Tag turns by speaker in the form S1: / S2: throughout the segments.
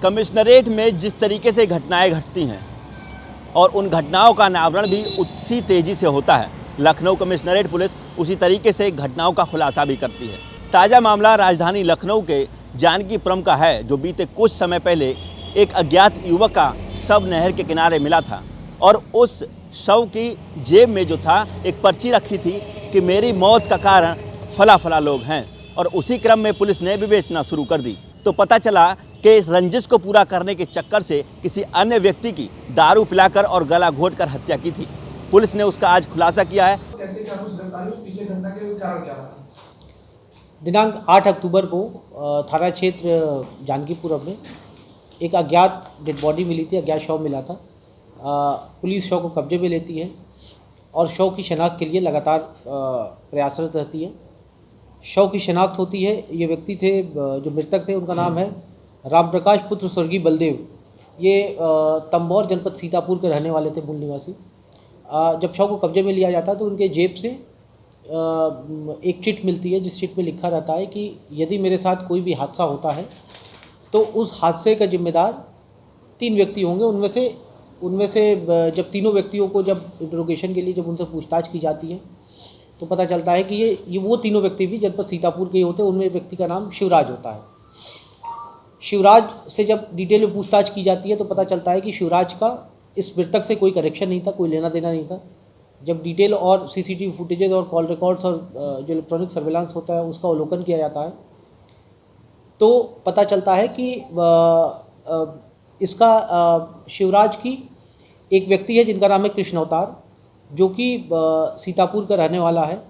S1: Commissionerate में जिस तरीके से घटनाएं घटती हैं और उन घटनाओं का अनावरण भी उसी तेज़ी से होता है, लखनऊ कमिश्नरेट पुलिस उसी तरीके से घटनाओं का खुलासा भी करती है। ताज़ा मामला राजधानी लखनऊ के जानकीपुरम का है, जो बीते कुछ समय पहले एक अज्ञात युवक का शव नहर के किनारे मिला था और उस शव की जेब में जो था एक पर्ची रखी थी कि मेरी मौत का कारण फला फला लोग हैं, और उसी क्रम में पुलिस ने विवेचना शुरू कर दी तो पता चला कि इस रंजिश को पूरा करने के चक्कर से किसी अन्य व्यक्ति की दारू पिलाकर और गला घोंटकर हत्या की थी। पुलिस ने उसका आज खुलासा किया है।
S2: दिनांक 8 अक्टूबर को थाना क्षेत्र जानकीपुरम में एक अज्ञात डेड बॉडी मिली थी, अज्ञात शव मिला था। पुलिस शव को कब्जे में लेती है और शव की शनाख्त के लिए लगातार प्रयासरत रहती है। शव की शनाख्त होती है। ये व्यक्ति थे, जो मृतक थे, उनका नाम है राम प्रकाश पुत्र स्वर्गीय बलदेव। ये तंबौर जनपद सीतापुर के रहने वाले थे, मूल निवासी। जब शव को कब्जे में लिया जाता है तो उनके जेब से एक चिट मिलती है, जिस चिट में लिखा रहता है कि यदि मेरे साथ कोई भी हादसा होता है तो उस हादसे का जिम्मेदार 3 व्यक्ति होंगे। उनमें से जब तीनों व्यक्तियों को जब इंट्रोगेशन के लिए जब उनसे पूछताछ की जाती है तो पता चलता है कि ये वो तीनों व्यक्ति भी जनपद सीतापुर के होते हैं। उनमें व्यक्ति का नाम शिवराज होता है। शिवराज से जब डिटेल में पूछताछ की जाती है तो पता चलता है कि शिवराज का इस मृतक से कोई कनेक्शन नहीं था, कोई लेना देना नहीं था। जब डिटेल और सीसीटीवी फुटेजेस और कॉल रिकॉर्ड्स और जो इलेक्ट्रॉनिक सर्वेलांस होता है उसका अवलोकन किया जाता है तो पता चलता है कि इसका शिवराज की एक व्यक्ति है जिनका नाम है कृष्ण अवतार, जो कि सीतापुर का रहने वाला है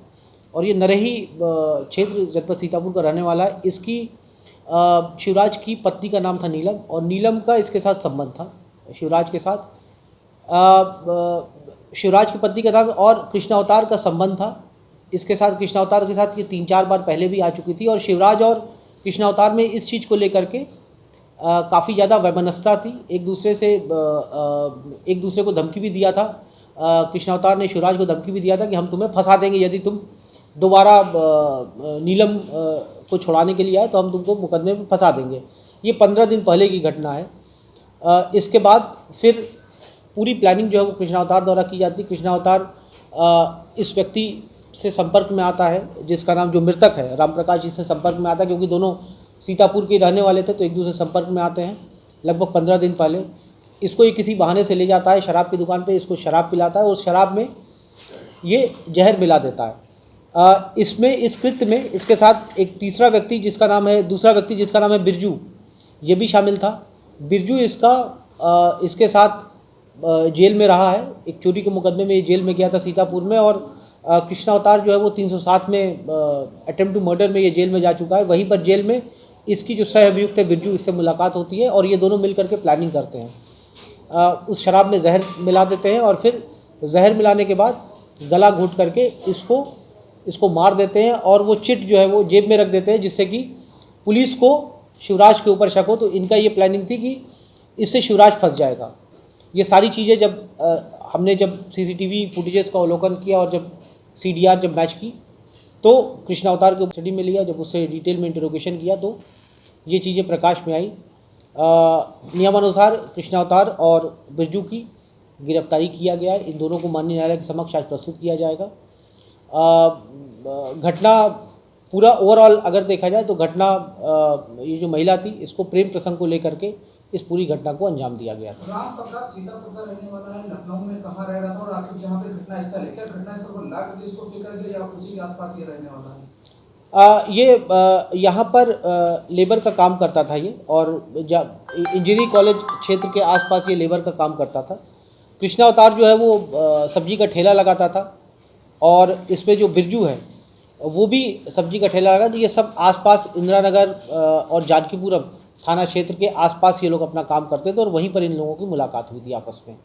S2: और ये नरही क्षेत्र जनपद सीतापुर का रहने वाला है। इसकी शिवराज की पत्नी का नाम था नीलम और नीलम का इसके साथ संबंध था शिवराज के साथ। शिवराज की पत्नी का नाम और कृष्ण अवतार का संबंध था इसके साथ। कृष्ण अवतार के साथ ये 3-4 बार पहले भी आ चुकी थी और शिवराज और कृष्ण अवतार में इस चीज़ को लेकर के काफ़ी ज़्यादा वैमनस्यता थी। एक दूसरे को धमकी भी दिया था। कृष्ण अवतार ने शिवराज को धमकी भी दिया था कि हम तुम्हें फंसा देंगे, यदि तुम दोबारा नीलम को छुड़ाने के लिए आए तो हम तुमको मुकदमे में फंसा देंगे। ये 15 दिन पहले की घटना है। इसके बाद फिर पूरी प्लानिंग जो है वो कृष्ण अवतार द्वारा की जाती है। कृष्ण अवतार इस व्यक्ति से संपर्क में आता है जिसका नाम, जो मृतक है राम प्रकाश जी, से संपर्क में आता है क्योंकि दोनों सीतापुर के रहने वाले थे तो एक दूसरे संपर्क में आते हैं। लगभग 15 दिन पहले इसको ये किसी बहाने से ले जाता है शराब की दुकान पे, इसको शराब पिलाता है और शराब में ये जहर मिला देता है। इसमें इस कृत्य में इसके साथ एक दूसरा व्यक्ति जिसका नाम है बिरजू, ये भी शामिल था। बिरजू इसके साथ जेल में रहा है। एक चोरी के मुकदमे में ये जेल में गया था सीतापुर में और कृष्ण अवतार जो है वो 307 में अटेम्प्ट टू मर्डर में ये जेल में जा चुका है। वहीं पर जेल में इसकी जो सह अभियुक्त है बिरजू, इससे मुलाकात होती है और ये दोनों मिल करके प्लानिंग करते हैं। उस शराब में जहर मिला देते हैं और फिर जहर मिलाने के बाद गला घोंट करके इसको मार देते हैं और वो चिट जो है वो जेब में रख देते हैं, जिससे कि पुलिस को शिवराज के ऊपर शक हो। तो इनका ये प्लानिंग थी कि इससे शिवराज फंस जाएगा। ये सारी चीज़ें हमने जब सीसीटीवी फुटेजेस का अवलोकन किया और जब सीडीआर जब मैच की तो कृष्ण अवतार को स्टडी में लिया, जब उससे डिटेल में इंटरोगेशन किया तो ये चीज़ें प्रकाश में आई। नियमानुसार कृष्ण अवतार और बिरजू की गिरफ्तारी किया गया है। इन दोनों को माननीय न्यायालय के समक्ष आज प्रस्तुत किया जाएगा। घटना पूरा ओवरऑल अगर देखा जाए तो घटना, ये जो महिला थी इसको प्रेम प्रसंग को लेकर के इस पूरी घटना को अंजाम दिया गया था।
S3: राम प्रकाश सीतापुर का रहने वाला है, लखनऊ में कहाँ रह रहा था और आखिर जहाँ पे घटना स्थल है, क्या घटना स्थल को ला करके इसको फिकर गया या उसी के आसपास ये रहने वाला है?
S2: ये यहाँ पर लेबर का काम करता था ये, और इंजीनियरिंग कॉलेज क्षेत्र के आसपास ये लेबर का काम करता था। कृष्ण अवतार जो है वो सब्जी का ठेला लगाता था और इसमें जो बिरजू है वो भी सब्जी का ठेला लगा। तो ये सब आसपास इंदिरा नगर और जानकीपुरम थाना क्षेत्र के आसपास ये लोग अपना काम करते थे और वहीं पर इन लोगों की मुलाकात हुई थी आपस में।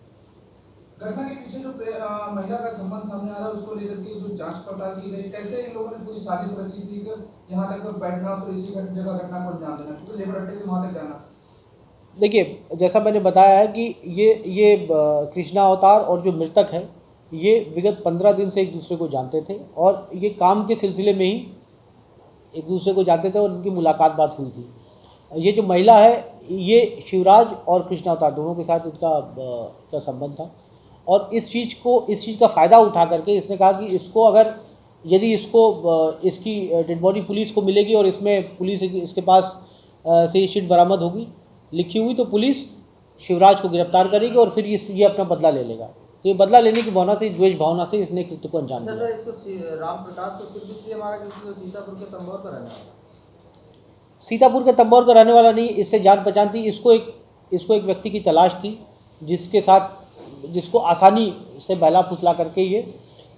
S3: घटना के पीछे जो महिला का संबंध सामने आ रहा है उसको लेकर के जो जांच पड़ताल की गई, कैसे इन लोगों ने पूरी साजिश रची थी कि यहाँ तक बैठना और इसी जगह घटना को अंजाम देना, क्योंकि लेबर अड्डे से वहाँ तक जाना?
S2: देखिए, जैसा मैंने बताया है कि ये कृष्णा अवतार और जो मृतक है ये विगत 15 दिन से एक दूसरे को जानते थे और ये काम के सिलसिले में ही एक दूसरे को जानते थे और उनकी मुलाकात बात हुई थी। ये जो महिला है ये शिवराज और कृष्ण अवतार दोनों के साथ इसका संबंध था और इस चीज़ का फ़ायदा उठा करके इसने कहा कि इसको अगर यदि इसकी डेड बॉडी पुलिस को मिलेगी और इसमें पुलिस इसके पास से ये शीट बरामद होगी लिखी हुई, तो पुलिस शिवराज को गिरफ्तार करेगी और फिर ये अपना बदला ले लेगा। तो ये बदला लेने की भावना से, द्वेष भावना से इसने कृत्य को अंजाम दिया।
S4: सर, इसको राम प्रकाश को सिर्फ इसलिए मारा क्योंकि वो सीतापुर के तंबोर पर रहने वाला,
S2: सीतापुर के तंबोर का रहने वाला नहीं, इससे जान पहचान थी। इसको एक व्यक्ति की तलाश थी जिसको आसानी से बहला फुसला करके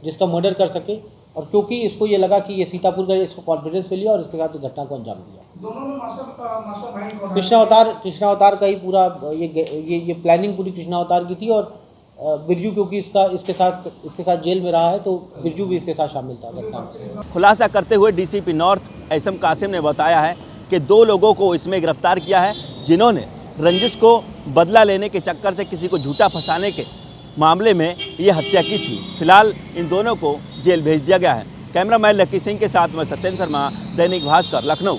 S2: जिसका मर्डर कर सके, और क्योंकि इसको ये लगा कि ये सीतापुर का, इसको कॉन्फिडेंस पे लिया और इसके साथ घटना को अंजाम दिया।
S3: दोनों में मास्टरमाइंड कौन है?
S2: कृष्ण अवतार का ही पूरा ये प्लानिंग पूरी कृष्ण अवतार की थी और बिरजू क्योंकि इसके साथ जेल में रहा है तो बिरजू भी इसके साथ शामिल था घटना में।
S1: खुलासा करते हुए डीसीपी नॉर्थ एसएम कासिम ने बताया है कि 2 लोगों को इसमें गिरफ्तार किया है जिन्होंने रंजिश को बदला लेने के चक्कर से किसी को झूठा फंसाने के मामले में ये हत्या की थी। फिलहाल इन दोनों को जेल भेज दिया गया है। कैमरामैन लकी सिंह के साथ मैं सत्येंद्र शर्मा, दैनिक भास्कर, लखनऊ।